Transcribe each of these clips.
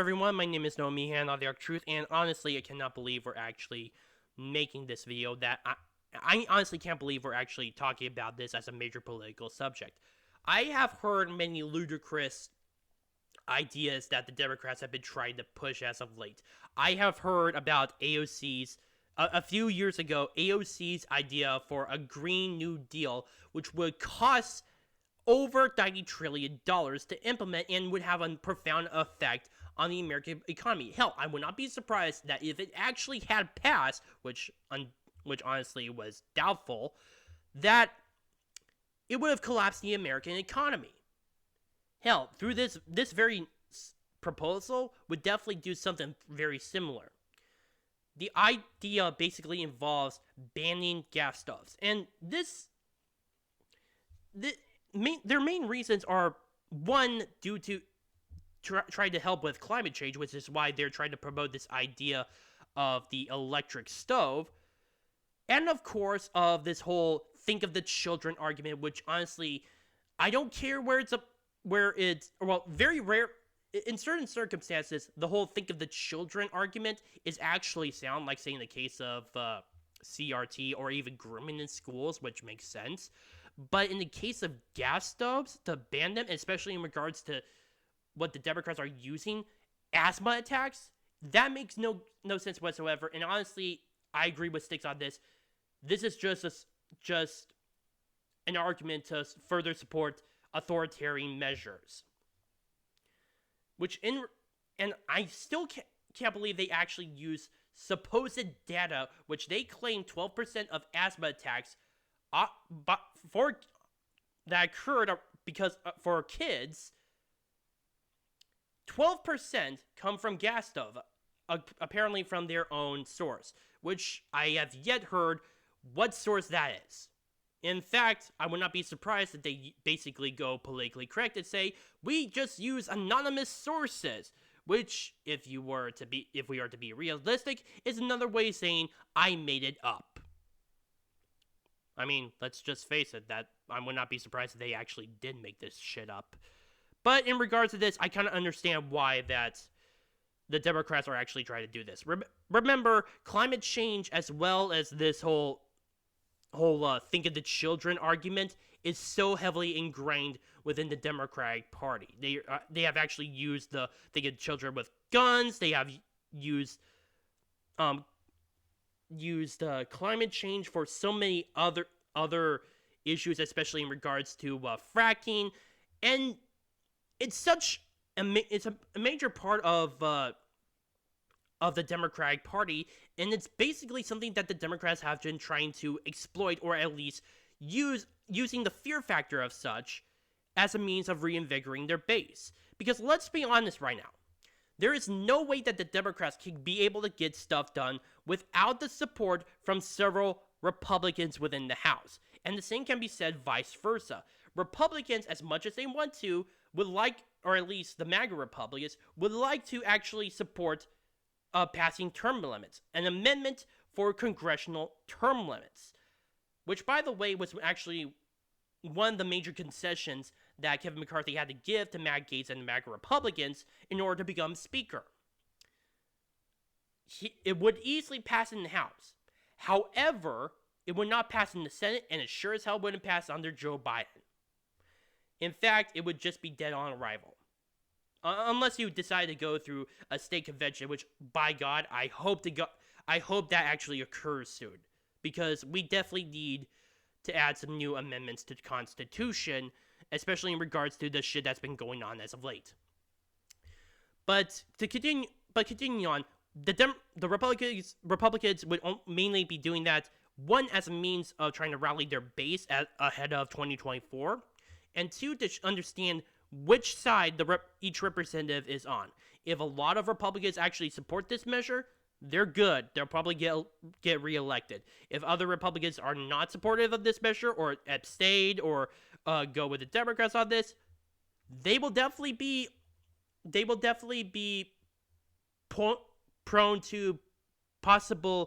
everyone, my name is Noah Meehan of The Arc Truth, and honestly, I cannot believe we're actually making this video. I honestly can't believe we're actually talking about this as a major political subject. I have heard many ludicrous ideas that the Democrats have been trying to push as of late. I have heard about a few years ago, AOC's idea for a Green New Deal, which would cost over $90 trillion to implement and would have a profound effect on the American economy. Hell, I would not be surprised that if it actually had passed, which honestly was doubtful, that it would have collapsed the American economy. Hell, through this very proposal would definitely do something very similar. The idea basically involves banning gas stoves, and their main reasons are, one, due to trying to help with climate change, which is why they're trying to promote this idea of the electric stove, and of course of this whole think of the children argument, which honestly I don't care very rare. In certain circumstances, the whole think of the children argument is actually sound, like say in the case of CRT or even grooming in schools, which makes sense. But in the case of gas stoves, to ban them, especially in regards to what the Democrats are using, asthma attacks, that makes no sense whatsoever. And honestly, I agree with Sticks on this. This is just an argument to further support authoritarian measures. And I still can't believe they actually use supposed data, which they claim 12% of asthma attacks that occurred because for kids, 12% come from gas stove, apparently from their own source, which I have yet heard what source that is. In fact, I would not be surprised if they basically go politically correct and say, we just use anonymous sources, which, if we are to be realistic, is another way of saying, I made it up. I mean, let's just face it, that I would not be surprised if they actually did make this shit up. But in regards to this, I kind of understand why that the Democrats are actually trying to do this. Remember, climate change, as well as this whole think of the children argument, is so heavily ingrained within the Democratic Party. They have actually used the think of children with guns. They have used climate change for so many other issues, especially in regards to fracking, and it's a major part of the Democratic Party, and it's basically something that the Democrats have been trying to exploit, or at least using the fear factor of such as a means of reinvigorating their base. Because let's be honest right now, there is no way that the Democrats can be able to get stuff done without the support from several Republicans within the House. And the same can be said vice versa. Republicans, as much as they want to, would like, or at least the MAGA Republicans, would like to actually support passing term limits, an amendment for congressional term limits, which, by the way, was actually one of the major concessions that Kevin McCarthy had to give to Matt Gaetz and the MAGA Republicans in order to become Speaker. It would easily pass in the House. However, it would not pass in the Senate, and it sure as hell wouldn't pass under Joe Biden. In fact, it would just be dead on arrival. Unless you decide to go through a state convention, which, by God, I hope that actually occurs soon, because we definitely need to add some new amendments to the Constitution, especially in regards to the shit that's been going on as of late. But continuing on, the Republicans would mainly be doing that, one, as a means of trying to rally their base ahead of 2024, and two, to understand which side each representative is on. If a lot of Republicans actually support this measure, they're good. They'll probably get reelected. If other Republicans are not supportive of this measure, or abstain, or go with the Democrats on this, they will definitely be prone to possibly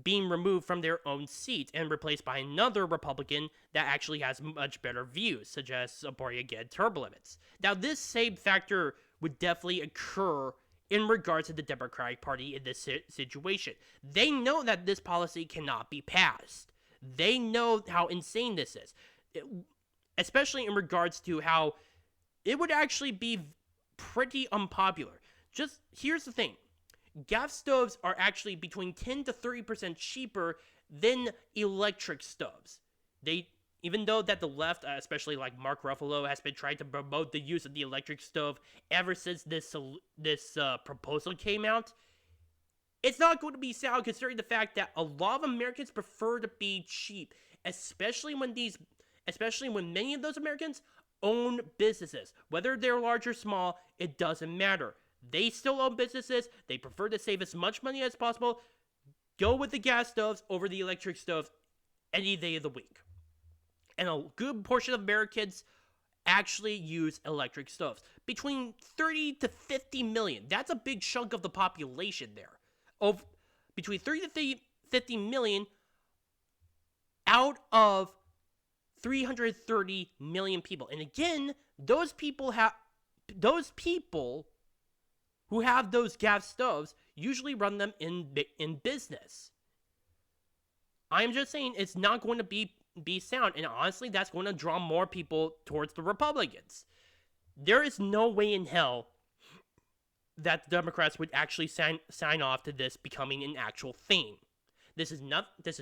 being removed from their own seat and replaced by another Republican that actually has much better views, such as supporting again term limits. Now, this same factor would definitely occur in regards to the Democratic Party in this situation. They know that this policy cannot be passed. They know how insane this is, especially in regards to how it would actually be pretty unpopular. Just here's the thing. Gas stoves are actually between 10 to 30% cheaper than electric stoves. Even though that the left, especially like Mark Ruffalo, has been trying to promote the use of the electric stove ever since this proposal came out, it's not going to be sound considering the fact that a lot of Americans prefer to be cheap, especially when many of those Americans own businesses. Whether they're large or small, it doesn't matter. They still own businesses. They prefer to save as much money as possible. Go with the gas stoves over the electric stoves any day of the week. And a good portion of Americans actually use electric stoves. Between 30 to 50 million. That's a big chunk of the population there. Between 30 to 50 million out of 330 million people. And again, those people who have those gas stoves usually run them in business. I'm just saying it's not going to be sound, and honestly, that's going to draw more people towards the Republicans. There is no way in hell that the Democrats would actually sign off to this becoming an actual thing. This is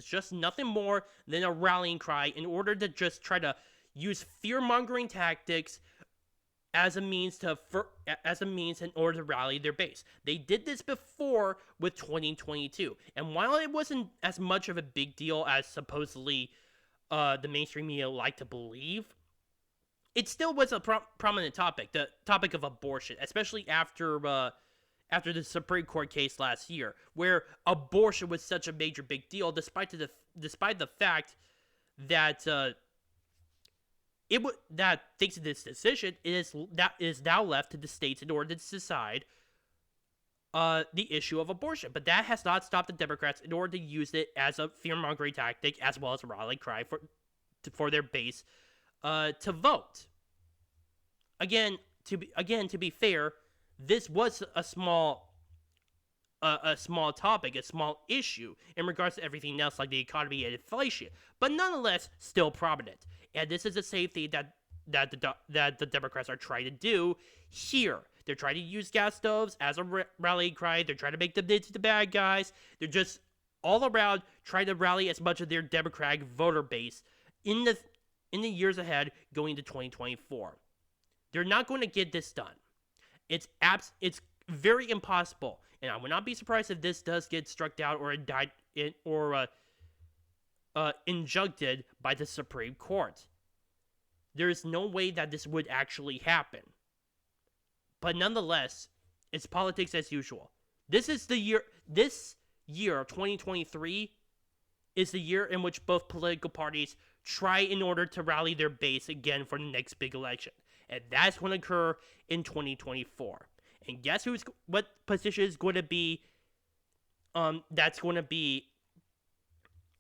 just nothing more than a rallying cry in order to just try to use fear-mongering tactics as a means in order to rally their base. They did this before with 2022, and while it wasn't as much of a big deal as supposedly the mainstream media like to believe, it still was a prominent topic, the topic of abortion, especially after the Supreme Court case last year, where abortion was such a major big deal, despite the fact that thanks to this decision, that is now left to the states in order to decide the issue of abortion. But that has not stopped the Democrats in order to use it as a fear-mongering tactic, as well as a rally cry for their base to vote. Again, to be fair, this was a small topic, a small issue in regards to everything else like the economy and inflation, but nonetheless still prominent. And this is the same thing that the Democrats are trying to do here. They're trying to use gas stoves as a rallying cry. They're trying to make them into the bad guys. They're just all around trying to rally as much of their Democratic voter base in the years ahead going into 2024. They're not going to get this done. It's very impossible, and I would not be surprised if this does get struck down or injuncted by the Supreme Court. There is no way that this would actually happen. But nonetheless, it's politics as usual. This year, 2023, is the year in which both political parties try in order to rally their base again for the next big election. And that's going to occur in 2024. And guess what position is going to be, that's going to be,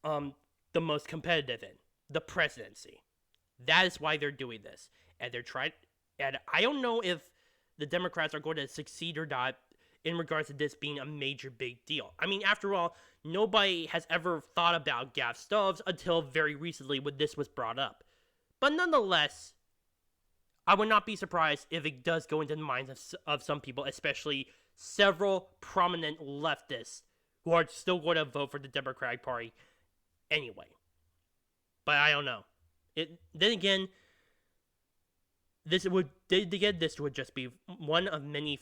the most competitive in? The presidency. That is why they're doing this. And I don't know if the Democrats are going to succeed or not in regards to this being a major big deal. I mean, after all, nobody has ever thought about gas stoves until very recently when this was brought up. But nonetheless, I would not be surprised if it does go into the minds of some people, especially several prominent leftists who are still going to vote for the Democratic Party anyway. But I don't know. Then again, this would just be one of many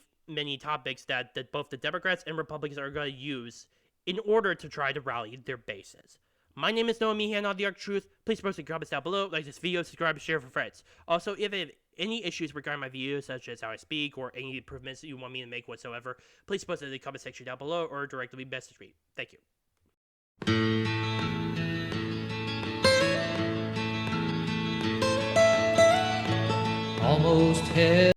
topics that both the Democrats and Republicans are going to use in order to try to rally their bases. My name is Noah Meehan on The Arc Truth. Please post your comments down below, like this video, subscribe, and share for friends. Also, if you have any issues regarding my videos, such as how I speak, or any improvements that you want me to make whatsoever, please post it in the comment section down below, or directly message me. Thank you. Almost head